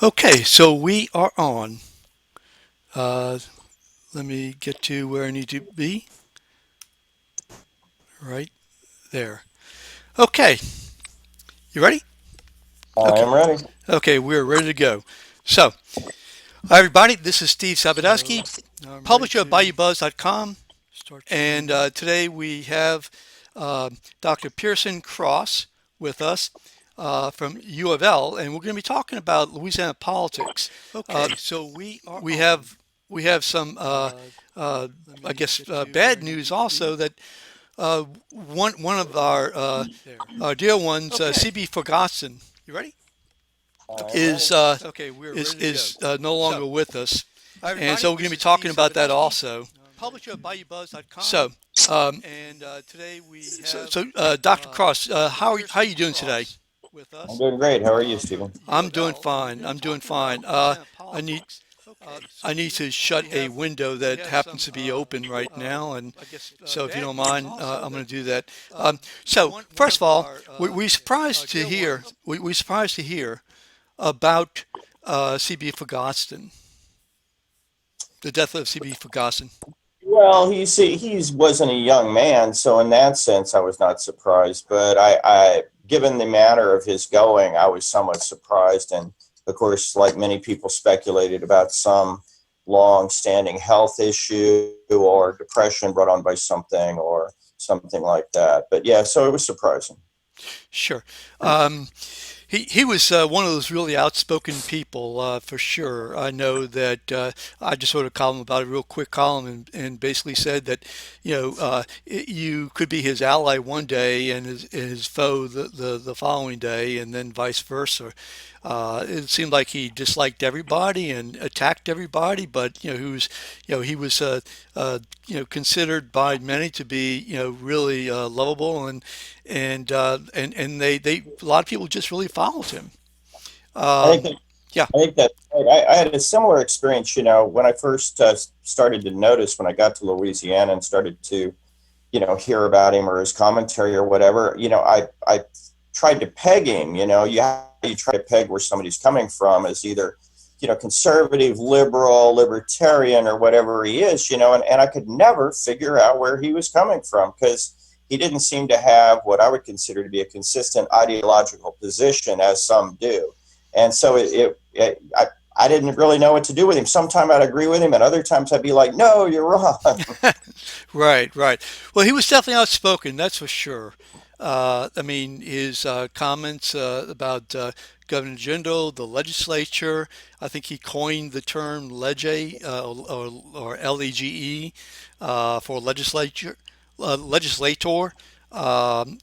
Okay, so we are on. Uh, Let me get to where I need to be. Right there. Okay, you ready? I Okay. am ready. Okay, we're ready to go. So, hi everybody, this is Steve Sabludowsky, publisher of BayouBuzz.com, and today we have uh, Dr. Pearson Cross with us from U of L, and we're going to be talking about Louisiana politics. We have some, I guess, bad news also that one of our dear ones, CB Forgotston. You ready? I am Is ready. uh, no longer with us, and so we're going to be talking about that also. So, um, Dr. Cross, how are you doing today? I'm doing great. How are you, Stephen? I'm doing fine. I'm doing fine. I need I need to shut a window that happens to be open right now, and so if you don't mind, I'm going to do that. So first of all, we surprised to hear we surprised to hear about CB Forgotston, the death of CB Forgotston. Well, he wasn't a young man, so in that sense, I was not surprised. But given the manner of his going, I was somewhat surprised. And of course, like many people, speculated about some long-standing health issue or depression brought on by something or something like that. But yeah, so it was surprising. Sure. Um, he was one of those really outspoken people for sure. I know that I just wrote a column about a real quick column and basically said that you could be his ally one day and his foe the following day, and then vice versa. It seemed like he disliked everybody and attacked everybody, but he was considered by many to be really lovable, and they a lot of people just really followed him. I think Um, that yeah. I think that I had a similar experience. When I first started to notice when I got to Louisiana and started to hear about him or his commentary or whatever, I tried to peg him. You try to peg where somebody's coming from as either conservative, liberal, libertarian, or whatever he is. And I could never figure out where he was coming from because he didn't seem to have what I would consider to be a consistent ideological position, as some do. And so I didn't really know what to do with him. Sometimes I'd agree with him, and other times I'd be like, "No, you're wrong." Right, right. Well, he was definitely outspoken, that's for sure. I mean, his comments about Governor Jindal, the legislature, I think he coined the term or LEGE for legislator.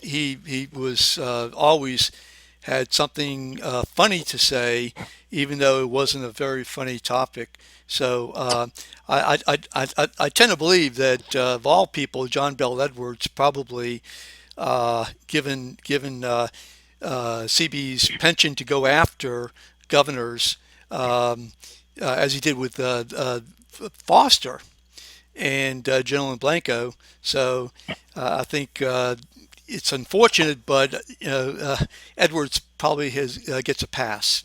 He was always had something funny to say, even though it wasn't a very funny topic. So I tend to believe that of all people, Jon Bel Edwards probably given CB's penchant to go after governors as he did with Foster and General Blanco. So I think it's unfortunate, but Edwards probably gets a pass.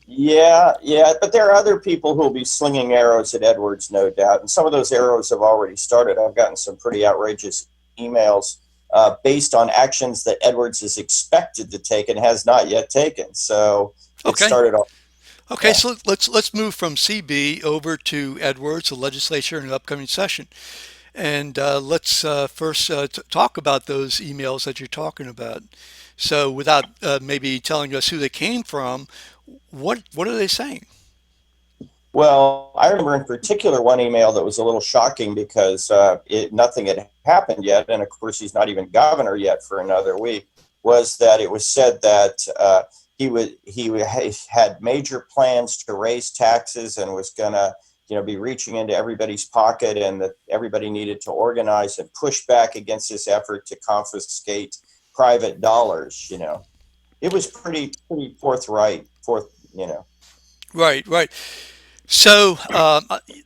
Yeah, but there are other people who will be slinging arrows at Edwards, no doubt, and some of those arrows have already started. I've gotten some pretty outrageous emails based on actions that Edwards is expected to take and has not yet taken. So it Okay. started off. Okay, Yeah. so let's move from CB over to Edwards, the legislature, in an upcoming session, and let's first talk about those emails that you're talking about. So, without maybe telling us who they came from, what are they saying? Well, I remember in particular one email that was a little shocking because nothing had happened yet, and of course he's not even governor yet for another week. Was that it was said that he had major plans to raise taxes and was gonna be reaching into everybody's pocket, and that everybody needed to organize and push back against this effort to confiscate private dollars. It was pretty forthright. You know. Right, right. So,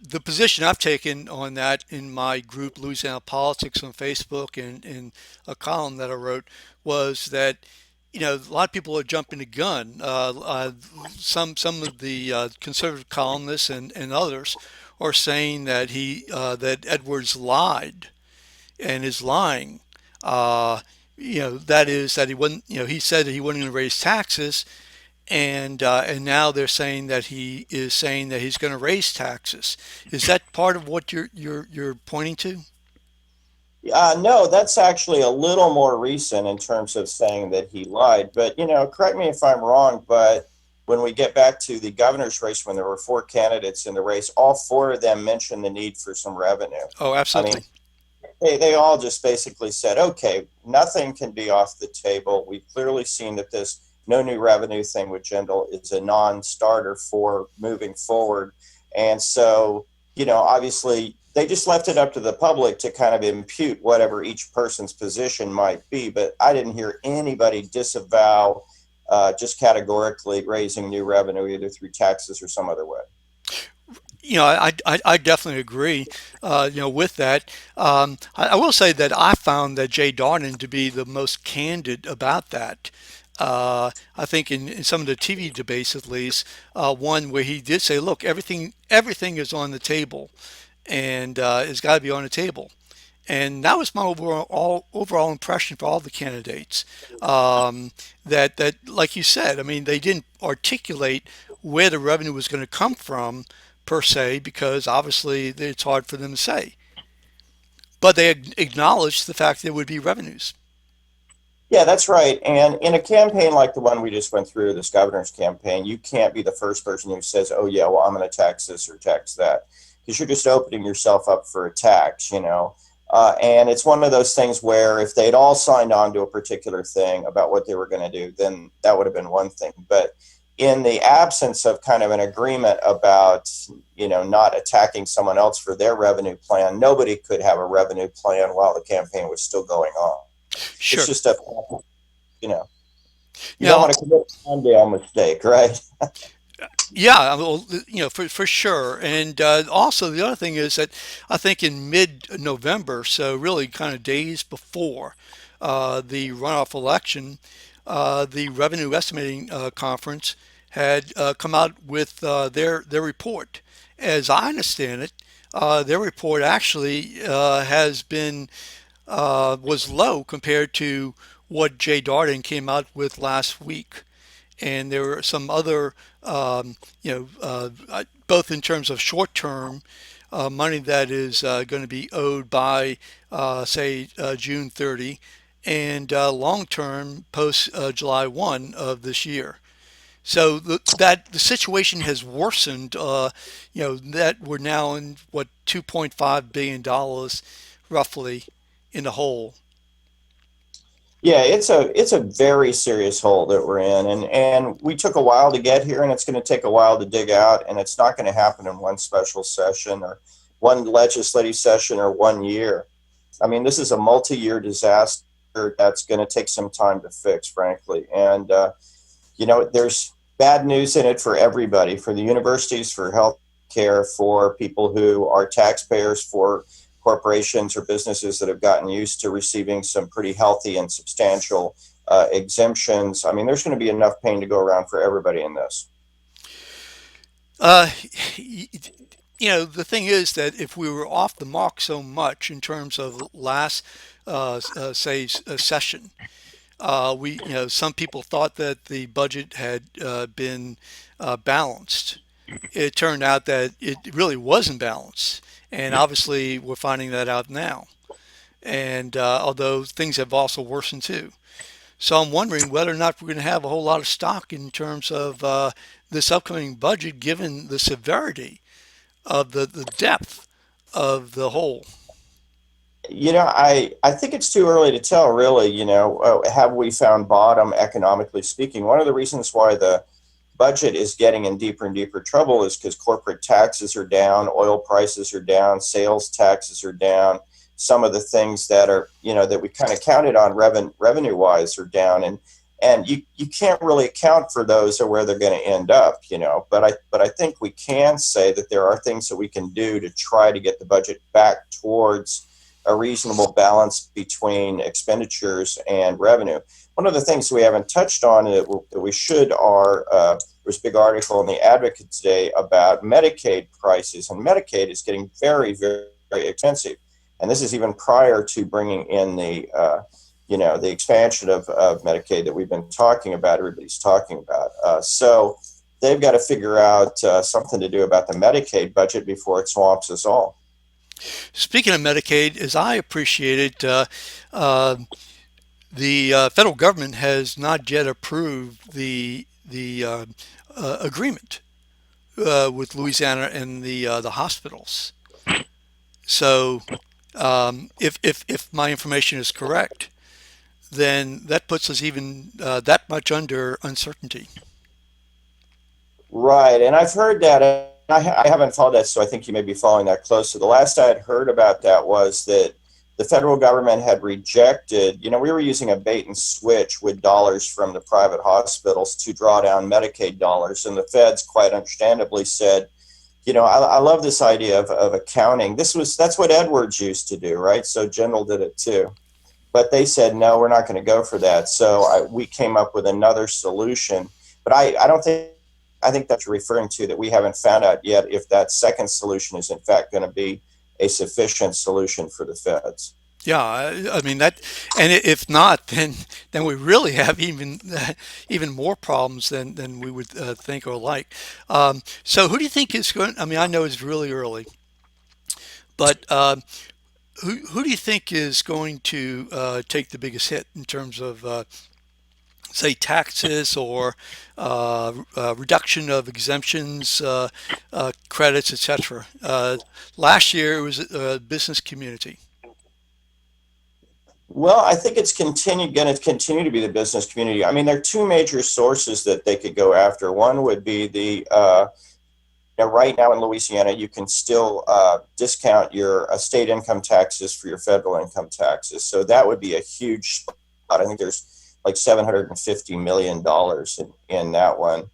the position I've taken on that in my group, Louisiana Politics, on Facebook, and in a column that I wrote, was that a lot of people are jumping the gun. Some of the conservative columnists and others are saying that that Edwards lied and is lying. Uh, that is that he wasn't. He said that he wasn't going to raise taxes, and now they're saying that he is saying that he's going to raise taxes. Is that part of what you're pointing to? No, that's actually a little more recent in terms of saying that he lied. But, correct me if I'm wrong, but when we get back to the governor's race, when there were four candidates in the race, all four of them mentioned the need for some revenue. Oh, I mean, absolutely. they all just basically said, okay, nothing can be off the table. We've clearly seen that this no new revenue thing with Jindal is a non-starter for moving forward. And so, obviously they just left it up to the public to kind of impute whatever each person's position might be. But I didn't hear anybody disavow just categorically raising new revenue either through taxes or some other way. I definitely agree, with that. I will say that I found that Jay Darden to be the most candid about that. I think in some of the TV debates, at least, one where he did say, "Look, everything is on the table, and it's got to be on the table." And that was my overall impression for all the candidates. That, like you said, I mean, they didn't articulate where the revenue was going to come from per se, because obviously it's hard for them to say. But they acknowledged the fact there would be revenues. Yeah, that's right. And in a campaign like the one we just went through, this governor's campaign, you can't be the first person who says, oh, yeah, well, I'm going to tax this or tax that, because you're just opening yourself up for a tax. And it's one of those things where if they'd all signed on to a particular thing about what they were going to do, then that would have been one thing. But in the absence of kind of an agreement about, not attacking someone else for their revenue plan, nobody could have a revenue plan while the campaign was still going on. It's Sure. just you know, you don't Now, want to commit a Mondale mistake, right? yeah, well, for sure. And also, the other thing is that I think in mid-November, so really kind of days before the runoff election, the Revenue Estimating Conference had come out with their report. As I understand it, their report actually has been was low compared to what Jay Darden came out with last week. And there were some other, both in terms of short-term money that is going to be owed by, say, June 30, and long-term post July 1 of this year. So that the situation has worsened. That we're now in what $2.5 billion roughly in the hole. Yeah, it's a very serious hole that we're in, and we took a while to get here, and it's going to take a while to dig out, and it's not going to happen in one special session or one legislative session or 1 year. I mean, this is a multi-year disaster that's going to take some time to fix, frankly. And there's bad news in it for everybody, for the universities, for healthcare, for people who are taxpayers, for corporations or businesses that have gotten used to receiving some pretty healthy and substantial exemptions. I mean, there's going to be enough pain to go around for everybody in this. Uh, the thing is that if we were off the mark so much in terms of last, say, session, some people thought that the budget had been balanced. It turned out that it really wasn't balanced, and obviously we're finding that out now. And although things have also worsened too. So I'm wondering whether or not we're going to have a whole lot of stock in terms of this upcoming budget, given the severity of the depth of the hole. I think it's too early to tell, really. Have we found bottom economically speaking? One of the reasons why the budget is getting in deeper and deeper trouble is because corporate taxes are down, oil prices are down, sales taxes are down. Some of the things that are, that we kind of counted on revenue wise are down, and you can't really account for those or where they're going to end up, But I think we can say that there are things that we can do to try to get the budget back towards a reasonable balance between expenditures and revenue. One of the things we haven't touched on that we should are there was a big article in the Advocate today about Medicaid prices, and Medicaid is getting very, very, very expensive. And this is even prior to bringing in the expansion of Medicaid that we've been talking about, everybody's talking about. So they've got to figure out something to do about the Medicaid budget before it swamps us all. Speaking of Medicaid, as I appreciate it, the federal government has not yet approved the agreement with Louisiana and the hospitals. So, if my information is correct, then that puts us even that much under uncertainty. Right, and I've heard that. I haven't followed that, so I think you may be following that closely. The last I had heard about that was that the federal government had rejected, we were using a bait and switch with dollars from the private hospitals to draw down Medicaid dollars. And the feds, quite understandably, said, I love this idea of accounting. That's what Edwards used to do, right? So Jindal did it too. But they said, no, we're not going to go for that. So we came up with another solution. But I don't think, I think that you're referring to that we haven't found out yet if that second solution is in fact going to be a sufficient solution for the feds. Yeah, I mean that, and if not, then we really have even more problems than we would think or like. So who do you think is going? I mean, I know it's really early, but who do you think is going to take the biggest hit in terms of say taxes or reduction of exemptions, credits, etc. Last year it was a business community. Well, I think it's going to continue to be the business community. I mean, there are two major sources that they could go after. One would be right now in Louisiana, you can still discount your state income taxes for your federal income taxes. So that would be a huge spot. I think there's like $750 million in that one.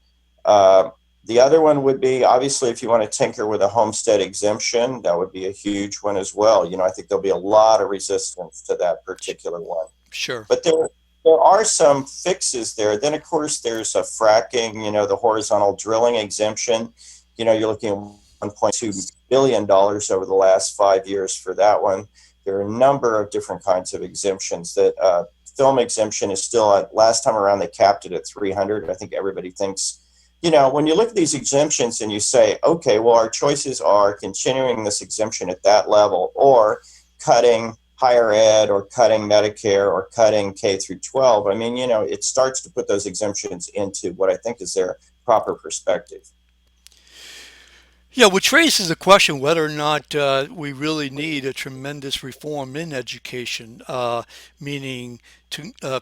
The other one would be, obviously, if you want to tinker with a homestead exemption, that would be a huge one as well. I think there'll be a lot of resistance to that particular one. Sure. But there are some fixes there. Then, of course, there's a fracking, the horizontal drilling exemption. You're looking at $1.2 billion over the last 5 years for that one. There are a number of different kinds of exemptions. That film exemption is still at, last time around, they capped it at 300. I think everybody thinks, when you look at these exemptions and you say, okay, well, our choices are continuing this exemption at that level or cutting higher ed or cutting Medicare or cutting K through 12. I mean, it starts to put those exemptions into what I think is their proper perspective. Yeah, which raises the question whether or not we really need a tremendous reform in education, meaning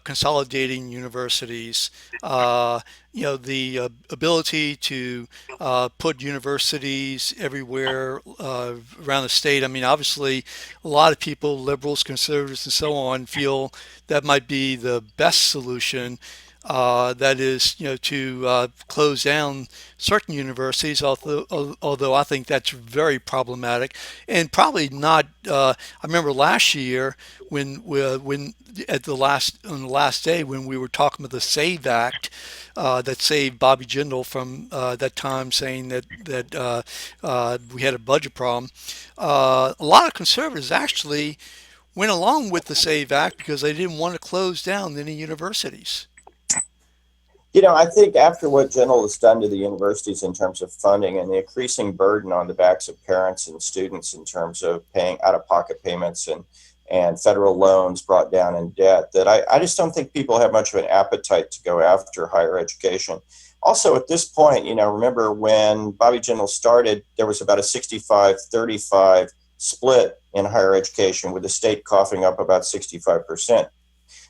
consolidating universities, the ability to put universities everywhere around the state. I mean, obviously, a lot of people, liberals, conservatives, and so on, feel that might be the best solution. That is, to close down certain universities, although I think that's very problematic and probably not. I remember last year when at on the last day when we were talking about the SAVE Act that saved Bobby Jindal from that time, saying that we had a budget problem. A lot of conservatives actually went along with the SAVE Act because they didn't want to close down any universities. I think after what Jindal has done to the universities in terms of funding and the increasing burden on the backs of parents and students in terms of paying out-of-pocket payments and federal loans brought down in debt, that I just don't think people have much of an appetite to go after higher education. Also, at this point, remember when Bobby Jindal started, there was about a 65-35 split in higher education, with the state coughing up about 65%.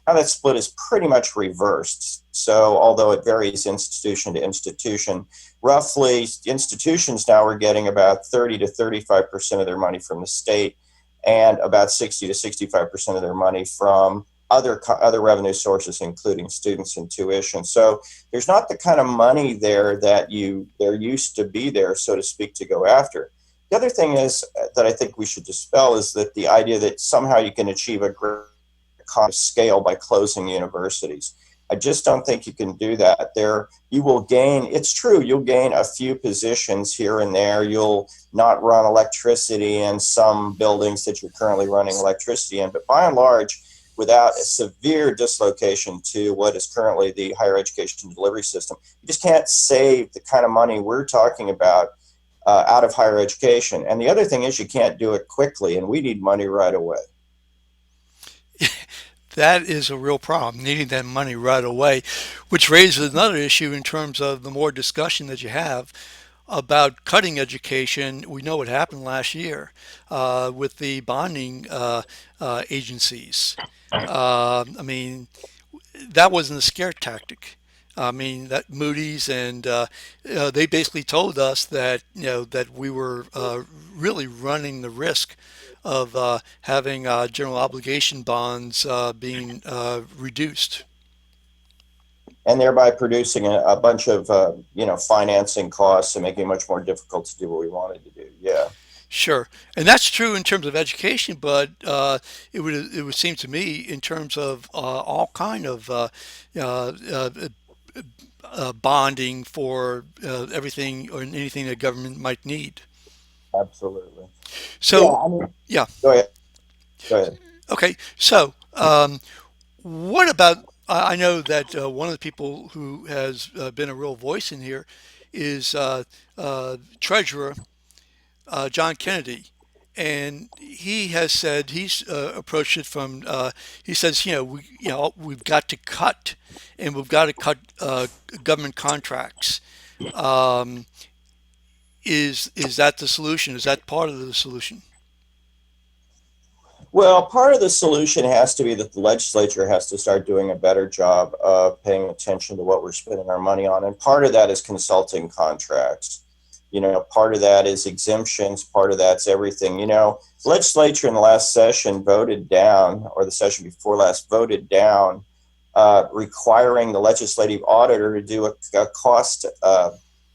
Now that split is pretty much reversed. So although it varies institution to institution, roughly institutions now are getting about 30 to 35% of their money from the state and about 60 to 65% of their money from other revenue sources, including students and tuition. So there's not the kind of money there that there used to be there, so to speak, to go after. The other thing is that I think we should dispel is that the idea that somehow you can achieve a great economy of scale by closing universities. I just don't think you can do that. There, you will gain, it's true, you'll gain a few positions here and there. You'll not run electricity in some buildings that you're currently running electricity in, but by and large, without a severe dislocation to what is currently the higher education delivery system, you just can't save the kind of money we're talking about out of higher education. And the other thing is you can't do it quickly, and we need money right away. That is a real problem, needing that money right away, which raises another issue in terms of the more discussion that you have about cutting education. We know what happened last year with the bonding agencies. I mean, that wasn't a scare tactic. I mean, that Moody's and they basically told us that that we were really running the risk of having general obligation bonds being reduced. And thereby producing a bunch of financing costs and making it much more difficult to do what we wanted to do. Yeah, Sure, and that's true in terms of education, but it would seem to me in terms of all kind of uh, uh, bonding for everything or anything that government might need. absolutely. Yeah, So, I mean, yeah, go ahead. Go ahead. okay. So, what about? I know that one of the people who has been a real voice in here is Treasurer John Kennedy, and he has said he's approached it from. He says, we've got to cut, and we've got to cut government contracts. Um, is that the solution? Is that part of the solution? Well, part of the solution has to be that the legislature has to start doing a better job of paying attention to what we're spending our money on. And part of that is consulting contracts. Part of that is exemptions. Part of that's everything. Legislature in the last session voted down, or the session before last voted down, requiring the legislative auditor to do a cost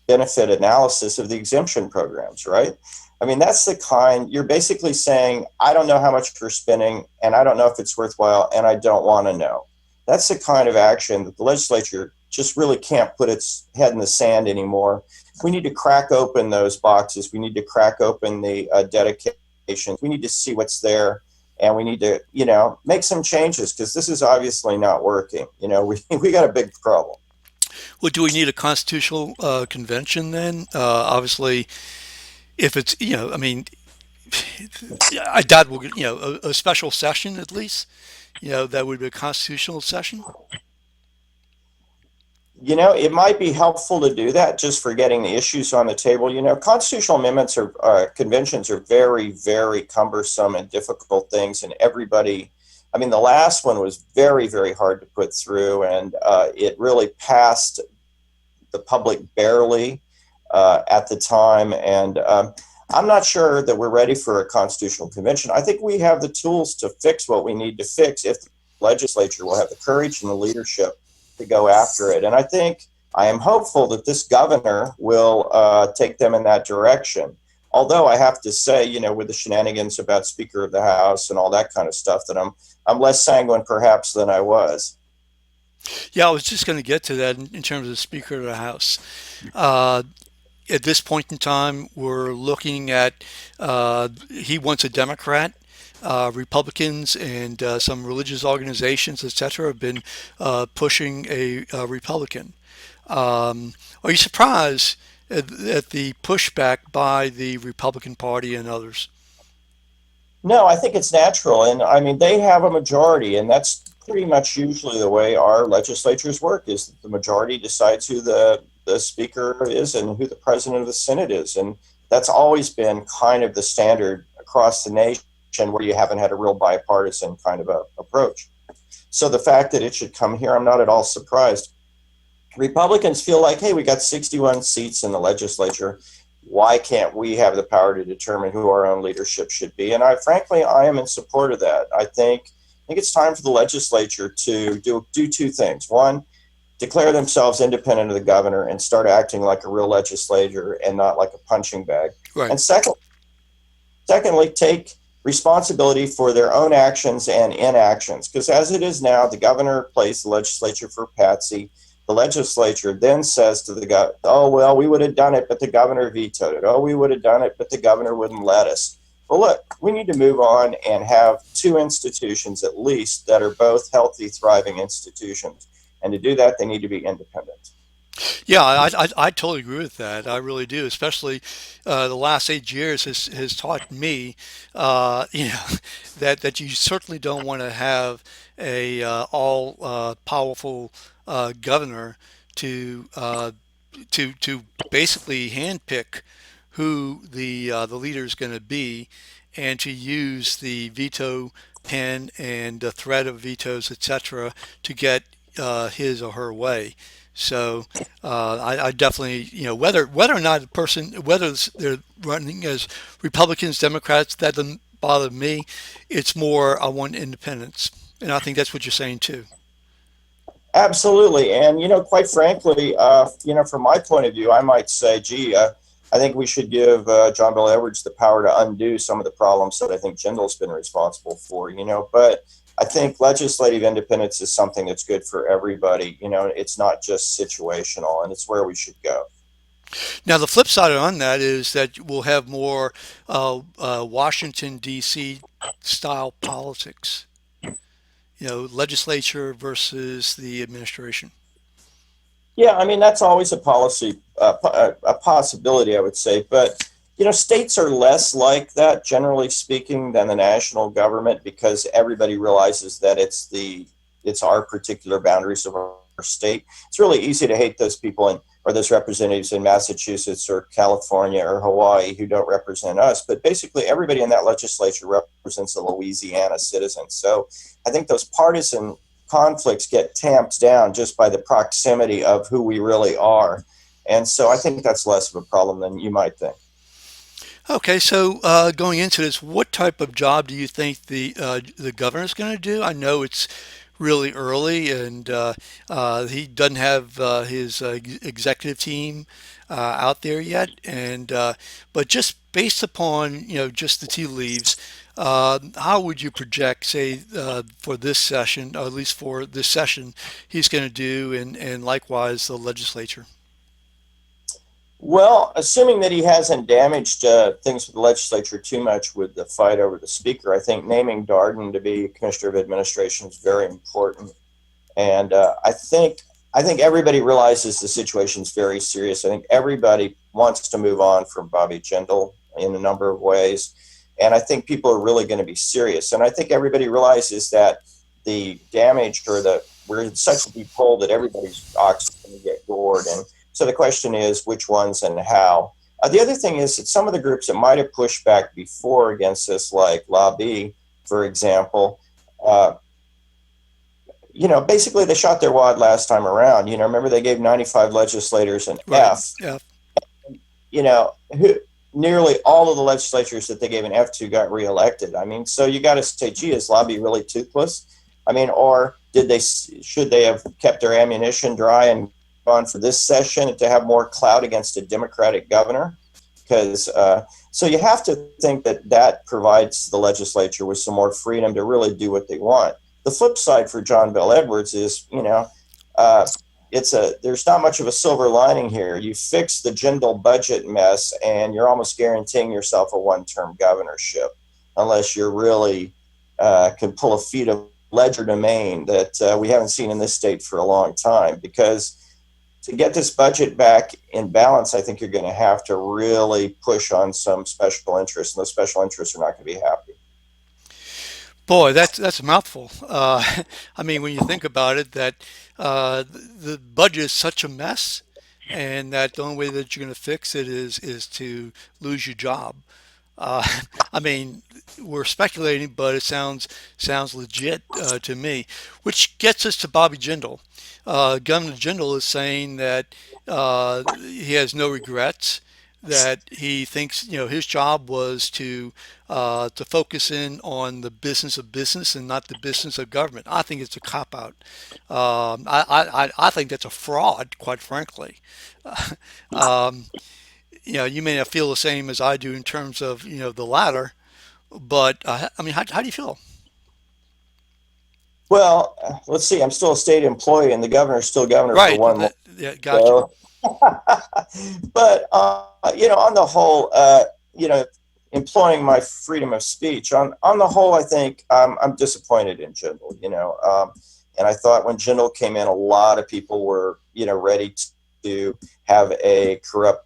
benefit analysis of the exemption programs, right? I mean, that's the kind you're basically saying, I don't know how much we're spending, and I don't know if it's worthwhile, and I don't want to know. That's the kind of action that the legislature just really can't put its head in the sand anymore. We need to crack open those boxes. We need to crack open the dedications. We need to see what's there, and we need to, make some changes because this is obviously not working. We got a big problem. Well, do we need a constitutional convention then? Obviously, if it's, I mean, I doubt we'll get, a special session at least, that would be a constitutional session. It might be helpful to do that just for getting the issues on the table. Constitutional amendments or conventions are very, very cumbersome and difficult things. And everybody, I mean, the last one was very, very hard to put through, and it really passed the public barely at the time. And I'm not sure that we're ready for a constitutional convention. I think we have the tools to fix what we need to fix if the legislature will have the courage and the leadership to go after it. And I am hopeful that this governor will take them in that direction. Although I have to say, with the shenanigans about Speaker of the House and all that kind of stuff, that I'm less sanguine perhaps than I was. Yeah, I was just going to get to that in terms of the Speaker of the House. Uh, at this point in time, we're looking at he wants a Democrat. Republicans and some religious organizations, etc., have been pushing a Republican. Are you surprised at the pushback by the Republican Party and others? No, I think it's natural. And I mean, they have a majority, and that's pretty much usually the way our legislatures work is that the majority decides who the speaker is and who the president of the Senate is. And that's always been kind of the standard across the nation where you haven't had a real bipartisan kind of approach. So the fact that it should come here, I'm not at all surprised. Republicans feel like, hey, we got 61 seats in the legislature. Why can't we have the power to determine who our own leadership should be? And frankly, I am in support of that. I think it's time for the legislature to do two things. One, declare themselves independent of the governor and start acting like a real legislator and not like a punching bag. Right. And second, Secondly, take responsibility for their own actions and inactions. Because as it is now, the governor plays the legislature for patsy. The legislature then says to the governor, oh, well, we would have done it, but the governor vetoed it. Oh, we would have done it, but the governor wouldn't let us. Well, look, we need to move on and have two institutions at least that are both healthy, thriving institutions. And to do that, they need to be independent. Yeah, I totally agree with that. I really do. Especially the last 8 years has taught me, that you certainly don't want to have a all powerful governor to to basically handpick who the leader is going to be, and to use the veto pen and the threat of vetoes, etc., to get his or her way. So I definitely, whether or not the person, whether they're running as Republicans, Democrats, that doesn't bother me. It's more I want independence, and I think that's what you're saying too. Absolutely. And, quite frankly, from my point of view, I might say, gee, I think we should give Jon Bel Edwards the power to undo some of the problems that I think Jindal's been responsible for, but I think legislative independence is something that's good for everybody. It's not just situational, and it's where we should go. Now, the flip side on that is that we'll have more Washington, D.C. style politics, legislature versus the administration. Yeah, I mean that's always a policy, a possibility, I would say. But states are less like that, generally speaking, than the national government because everybody realizes that it's our particular boundaries of our state. It's really easy to hate those people or those representatives in Massachusetts or California or Hawaii who don't represent us. But basically, everybody in that legislature represents a Louisiana citizen. So I think those partisan conflicts get tamped down just by the proximity of who we really are. And so I think that's less of a problem than you might think. Okay, so going into this, what type of job do you think the governor is going to do? I know it's really early, and he doesn't have his executive team out there yet. And but just based upon just the tea leaves, how would you project, say, for this session, or at least for this session, he's going to do, and likewise the legislature? Well, assuming that he hasn't damaged things with the legislature too much with the fight over the speaker, I think naming Darden to be commissioner of administration is very important. And I think everybody realizes the situation is very serious. I think everybody wants to move on from Bobby Jindal in a number of ways, and I think people are really going to be serious. And I think everybody realizes that the damage or the we're in such a deep hole that everybody's ox is going to get gored. And so the question is which ones and how. The other thing is that some of the groups that might have pushed back before against this, like Lobby, for example, uh, basically they shot their wad last time around. Remember they gave 95 legislators an Right. F. Yeah. Who nearly all of the legislatures that they gave an F to got reelected. I mean, so you got to say, gee, is Lobby really toothless? I mean, or should they have kept their ammunition dry and gone for this session to have more clout against a Democratic governor? Because so you have to think that that provides the legislature with some more freedom to really do what they want. The flip side for Jon Bel Edwards is, uh, there's not much of a silver lining here. You fix the Jindal budget mess, and you're almost guaranteeing yourself a one-term governorship, unless you're really can pull a feat of legerdemain that we haven't seen in this state for a long time. Because to get this budget back in balance, I think you're going to have to really push on some special interests, and those special interests are not going to be happy. Boy, that's a mouthful. I mean, when you think about it, that the budget is such a mess, and that the only way that you're going to fix it is to lose your job. Uh, I mean, we're speculating, but it sounds legit to me. Which gets us to Bobby Jindal. Governor Jindal is saying that he has no regrets. That he thinks his job was to focus in on the business of business and not the business of government. I think it's a cop out. I think that's a fraud, quite frankly. Um, you may not feel the same as I do in terms of the latter, but I mean, how do you feel? Well, let's see. I'm still a state employee, and the governor's still governor for Right. one more. Yeah, got you. So, but on the whole, employing my freedom of speech. On the whole, I think I'm disappointed in Jindal. And I thought when Jindal came in, a lot of people were ready to have a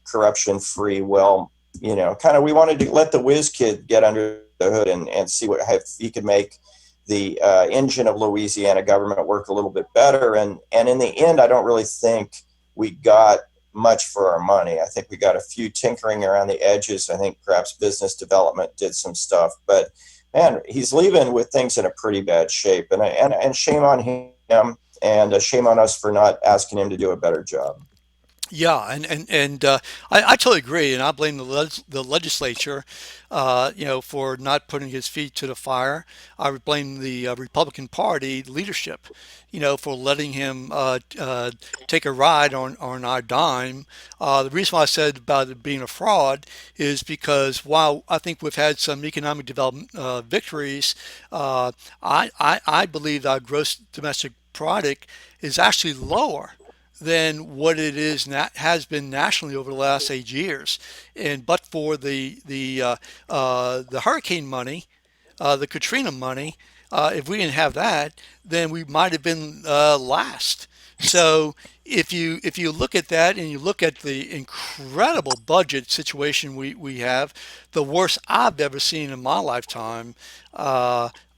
corruption-free. Well, kind of we wanted to let the whiz kid get under the hood and see what if he could make the engine of Louisiana government work a little bit better. And in the end, I don't really think we got much for our money. I think we got a few tinkering around the edges. I think perhaps business development did some stuff, but man, he's leaving with things in a pretty bad shape. And shame on him, and shame on us for not asking him to do a better job. Yeah, and I totally agree, and I blame the legislature, for not putting his feet to the fire. I would blame the Republican Party leadership, for letting him take a ride on our dime. The reason why I said about it being a fraud is because while I think we've had some economic development victories, I believe our gross domestic product is actually lower than what it is has been nationally over the last 8 years. And but for the hurricane money, the Katrina money, if we didn't have that, then we might have been last. So if you look at that and you look at the incredible budget situation we have, the worst I've ever seen in my lifetime.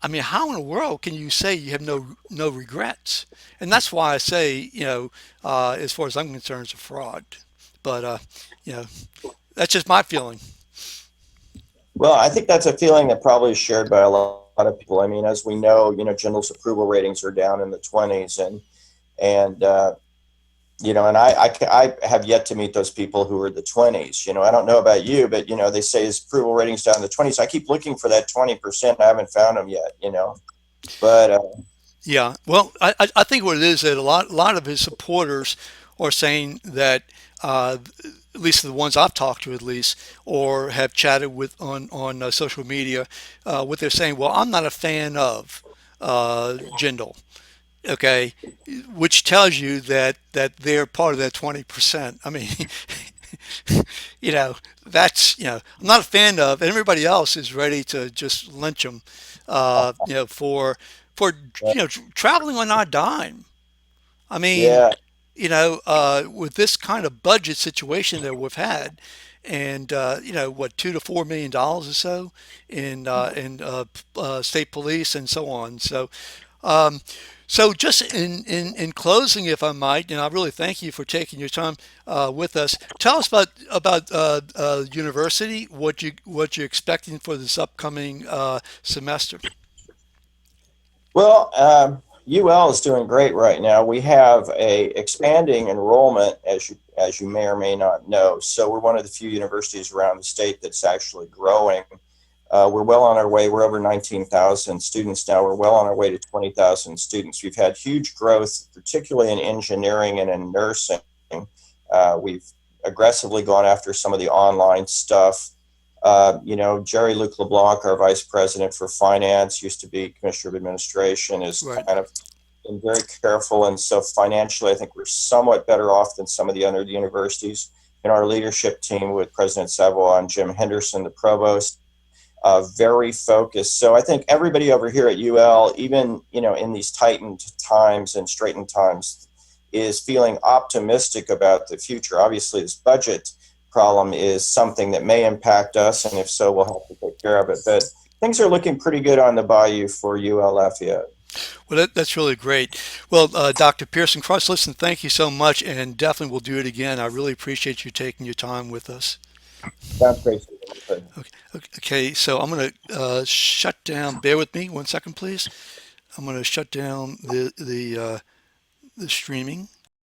I mean, how in the world can you say you have no regrets? And that's why I say, as far as I'm concerned, it's a fraud. But you know, that's just my feeling. Well, I think that's a feeling that probably is shared by a lot of people. I mean, as we know, Jindal's approval ratings are down in the 20s, and I have yet to meet those people who are the 20s. I don't know about you, but they say his approval ratings down in the 20s. I keep looking for that 20%. I haven't found them yet. But Yeah, well, I think what it is that a lot of his supporters are saying that, at least the ones I've talked to, at least, or have chatted with on social media, what they're saying. Well, I'm not a fan of Jindal. Okay, which tells you that they're part of that 20%. I mean, you know, that's I'm not a fan of, and everybody else is ready to just lynch them, for traveling on our dime. I mean, yeah, with this kind of budget situation that we've had, and what, $2 to $4 million or so in state police and so on. Um, so just in closing, if I might, and I really thank you for taking your time with us. Tell us about university, what you're expecting for this upcoming semester. well, UL is doing great right now. We have a expanding enrollment, as you may or may not know. So we're one of the few universities around the state that's actually growing. We're well on our way. We're over 19,000 students now. We're well on our way to 20,000 students. We've had huge growth, particularly in engineering and in nursing. We've aggressively gone after some of the online stuff. Jerry Luc LeBlanc, our vice president for finance, used to be commissioner of administration, is Right. kind of been very careful. And so financially, I think we're somewhat better off than some of the other universities. In our leadership team with President Savoy and Jim Henderson, the provost, very focused. So I think everybody over here at UL, even in these tightened times and straightened times, is feeling optimistic about the future. Obviously, this budget problem is something that may impact us, and if so, we'll have to take care of it. But things are looking pretty good on the bayou for UL Lafayette. Well, that's really great. Well, Dr. Pearson Cross, listen, thank you so much, and definitely we'll do it again. I really appreciate you taking your time with us. Sounds great, Stephen. Okay, okay, so I'm going to shut down. Bear with me 1 second, please. I'm going to shut down the streaming.